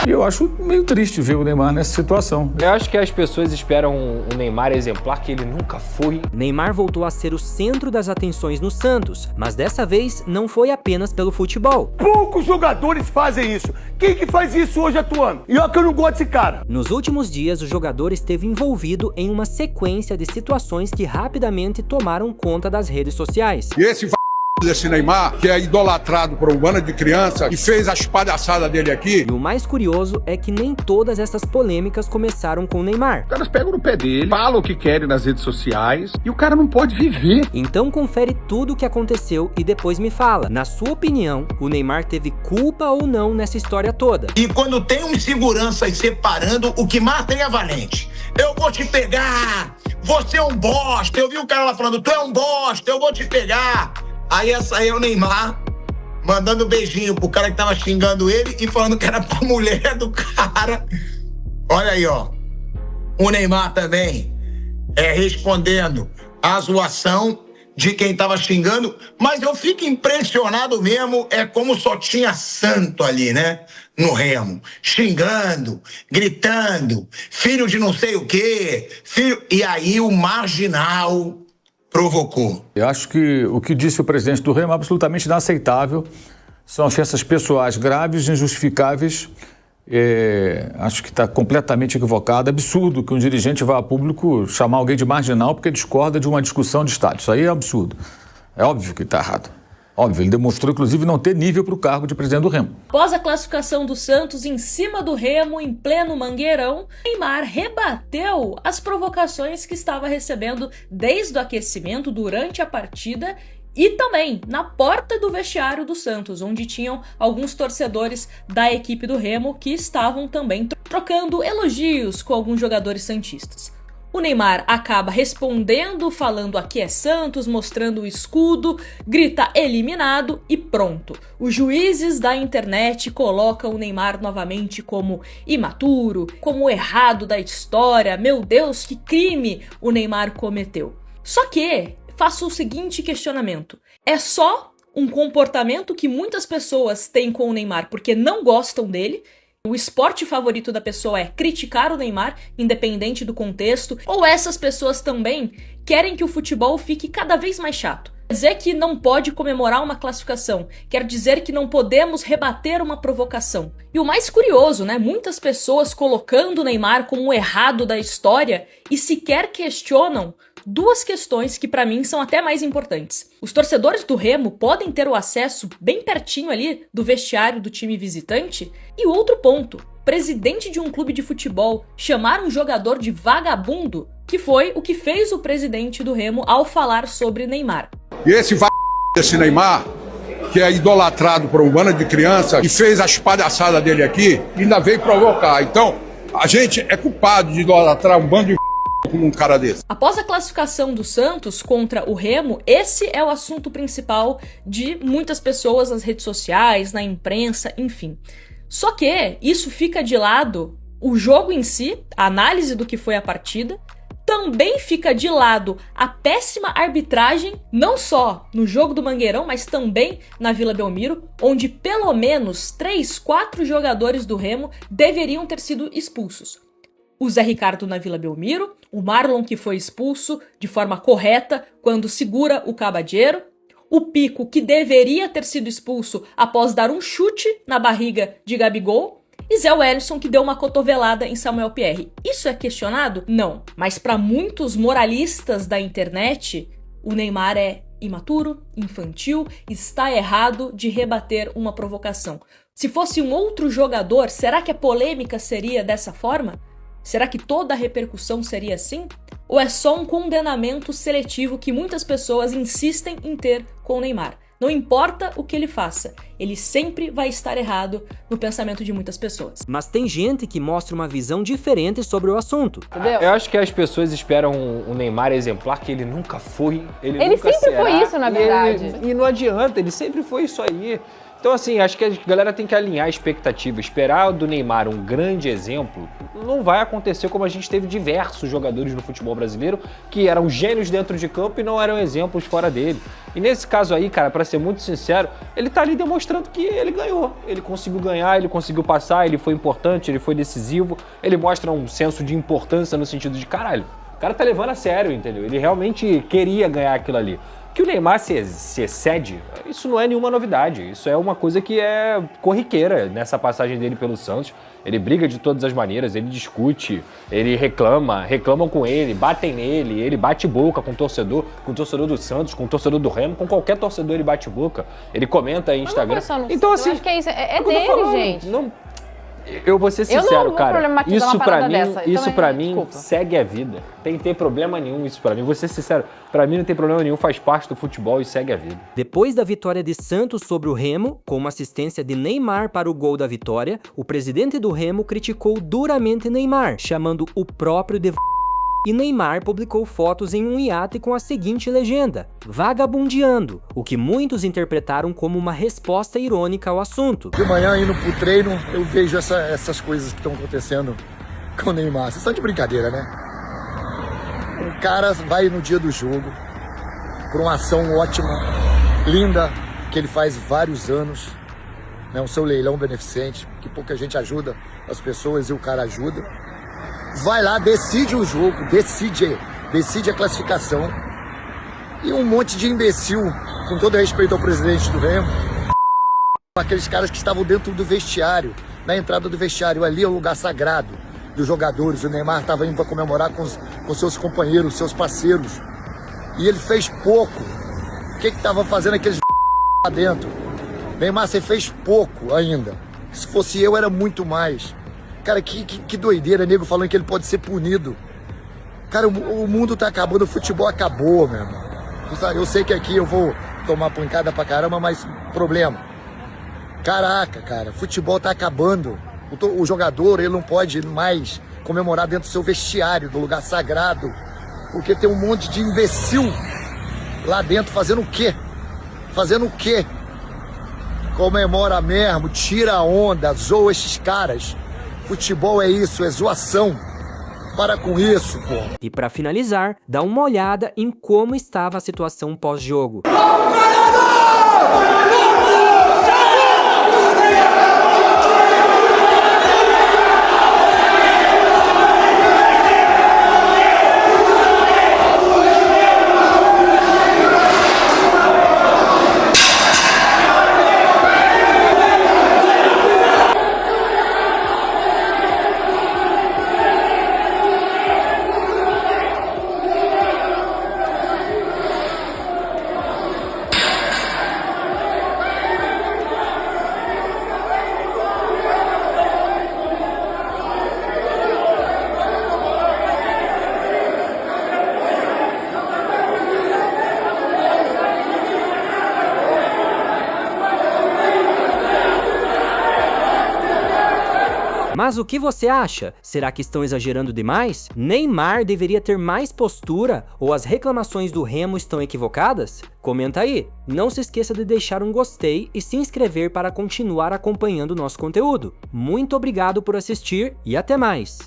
E eu acho meio triste ver o Neymar nessa situação. Eu acho que as pessoas esperam um Neymar exemplar que ele nunca foi. Neymar voltou a ser o centro das atenções no Santos, mas dessa vez não foi apenas pelo futebol. Poucos jogadores fazem isso. Quem que faz isso hoje atuando? E olha que eu não gosto desse cara. Nos últimos dias, o jogador esteve envolvido em uma sequência de situações que rapidamente tomaram conta das redes sociais. E esse desse Neymar, que é idolatrado por um bando de criança e fez as palhaçadas dele aqui. E o mais curioso é que nem todas essas polêmicas começaram com o Neymar. Os caras pegam no pé dele, falam o que querem nas redes sociais e o cara não pode viver. Então confere tudo o que aconteceu e depois me fala. Na sua opinião, o Neymar teve culpa ou não nessa história toda? E quando tem um segurança separando, o que mais tem é valente. Eu vou te pegar, você é um bosta. Eu vi o cara lá falando, tu é um bosta, eu vou te pegar. Aí essa aí é o Neymar mandando beijinho pro cara que tava xingando ele e falando que era pra mulher do cara. Olha aí, ó. O Neymar também respondendo a zoação de quem tava xingando, mas eu fico impressionado mesmo, como só tinha santo ali, né? No Remo, xingando, gritando, filho de não sei o quê, filho... E aí o marginal provocou. Eu acho que o que disse o presidente do Remo é absolutamente inaceitável. São ofensas pessoais graves, injustificáveis. Acho que está completamente equivocado. Absurdo que um dirigente vá a público chamar alguém de marginal porque discorda de uma discussão de Estado. Isso aí é absurdo. É óbvio que está errado. Óbvio, ele demonstrou, inclusive, não ter nível para o cargo de presidente do Remo. Após a classificação do Santos em cima do Remo, em pleno Mangueirão, Neymar rebateu as provocações que estava recebendo desde o aquecimento, durante a partida e também na porta do vestiário do Santos, onde tinham alguns torcedores da equipe do Remo que estavam também trocando elogios com alguns jogadores santistas. O Neymar acaba respondendo, falando aqui é Santos, mostrando o escudo, grita eliminado e pronto. Os juízes da internet colocam o Neymar novamente como imaturo, como errado da história. Meu Deus, que crime o Neymar cometeu. Só que faço o seguinte questionamento: é só um comportamento que muitas pessoas têm com o Neymar porque não gostam dele? O esporte favorito da pessoa é criticar o Neymar, independente do contexto, ou essas pessoas também querem que o futebol fique cada vez mais chato? Quer dizer que não pode comemorar uma classificação, quer dizer que não podemos rebater uma provocação. E o mais curioso, né? Muitas pessoas colocando o Neymar como o errado da história e sequer questionam duas questões que para mim são até mais importantes. Os torcedores do Remo podem ter o acesso bem pertinho ali do vestiário do time visitante? E outro ponto, presidente de um clube de futebol chamar um jogador de vagabundo, que foi o que fez o presidente do Remo ao falar sobre Neymar. E esse desse Neymar, que é idolatrado por um bando de criança e fez as palhaçadas dele aqui, ainda veio provocar. Então, a gente é culpado de idolatrar um bando de como um cara desse. Após a classificação do Santos contra o Remo, esse é o assunto principal de muitas pessoas nas redes sociais, na imprensa, enfim. Só que isso fica de lado o jogo em si, a análise do que foi a partida, também fica de lado a péssima arbitragem, não só no jogo do Mangueirão, mas também na Vila Belmiro, onde pelo menos 3, 4 jogadores do Remo deveriam ter sido expulsos. O Zé Ricardo na Vila Belmiro, o Marlon que foi expulso de forma correta quando segura o Cabadeiro, o Pico que deveria ter sido expulso após dar um chute na barriga de Gabigol, e Zé Wellison que deu uma cotovelada em Samuel Pierre. Isso é questionado? Não. Mas para muitos moralistas da internet, o Neymar é imaturo, infantil, está errado de rebater uma provocação. Se fosse um outro jogador, será que a polêmica seria dessa forma? Será que toda a repercussão seria assim? Ou é só um condenamento seletivo que muitas pessoas insistem em ter com o Neymar? Não importa o que ele faça, ele sempre vai estar errado no pensamento de muitas pessoas. Mas tem gente que mostra uma visão diferente sobre o assunto. Entendeu? Eu acho que as pessoas esperam um Neymar exemplar que ele nunca foi, ele nunca sempre será, foi isso, na verdade. E não adianta, ele sempre foi isso aí. Então, assim, acho que a galera tem que alinhar a expectativa. Esperar do Neymar um grande exemplo não vai acontecer, como a gente teve diversos jogadores no futebol brasileiro que eram gênios dentro de campo e não eram exemplos fora dele. E nesse caso aí, cara, pra ser muito sincero, ele tá ali demonstrando que ele ganhou. Ele conseguiu ganhar, ele conseguiu passar, ele foi importante, ele foi decisivo, ele mostra um senso de importância no sentido de, caralho, o cara tá levando a sério, entendeu? Ele realmente queria ganhar aquilo ali. Que o Neymar se excede, isso não é nenhuma novidade, isso é uma coisa que é corriqueira nessa passagem dele pelo Santos. Ele briga de todas as maneiras, ele discute, ele reclamam com ele, batem nele, ele bate boca com o torcedor do Santos, com o torcedor do Remo, com qualquer torcedor ele bate boca, ele comenta em Instagram. Então assim, eu acho que é isso, é dele, falando, gente. Eu vou ser sincero, cara, isso pra mim desculpa, segue a vida. Tem problema nenhum isso pra mim. Vou ser sincero, pra mim não tem problema nenhum, faz parte do futebol e segue a vida. Depois da vitória de Santos sobre o Remo, com uma assistência de Neymar para o gol da vitória, o presidente do Remo criticou duramente Neymar, chamando o próprio de e Neymar publicou fotos em um iate com a seguinte legenda: vagabundeando, o que muitos interpretaram como uma resposta irônica ao assunto. De manhã, indo pro treino, eu vejo essas coisas que estão acontecendo com o Neymar. Vocês estão de brincadeira, né? Um cara vai no dia do jogo, por uma ação ótima, linda, que ele faz vários anos, né? O seu leilão beneficente, que pouca gente ajuda as pessoas e o cara ajuda. Vai lá, decide o jogo, decide a classificação. E um monte de imbecil, com todo respeito ao presidente do Remo, aqueles caras que estavam dentro do vestiário, na entrada do vestiário, ali é o lugar sagrado dos jogadores. O Neymar estava indo para comemorar com seus companheiros, seus parceiros. E ele fez pouco. O que estava fazendo aqueles lá dentro? Neymar, você fez pouco ainda. Se fosse eu, era muito mais. Cara, que doideira, nego falando que ele pode ser punido. Cara, o mundo tá acabando, o futebol acabou, meu irmão. Eu sei que aqui eu vou tomar pancada pra caramba, mas problema. Caraca, cara, futebol tá acabando. O jogador, ele não pode mais comemorar dentro do seu vestiário, do lugar sagrado, porque tem um monte de imbecil lá dentro fazendo o quê? Fazendo o quê? Comemora mesmo, tira a onda, zoa esses caras. Futebol é isso, é zoação. Para com isso, pô. E para finalizar, dá uma olhada em como estava a situação pós-jogo. Mas o que você acha? Será que estão exagerando demais? Neymar deveria ter mais postura ou as reclamações do Remo estão equivocadas? Comenta aí! Não se esqueça de deixar um gostei e se inscrever para continuar acompanhando o nosso conteúdo. Muito obrigado por assistir e até mais!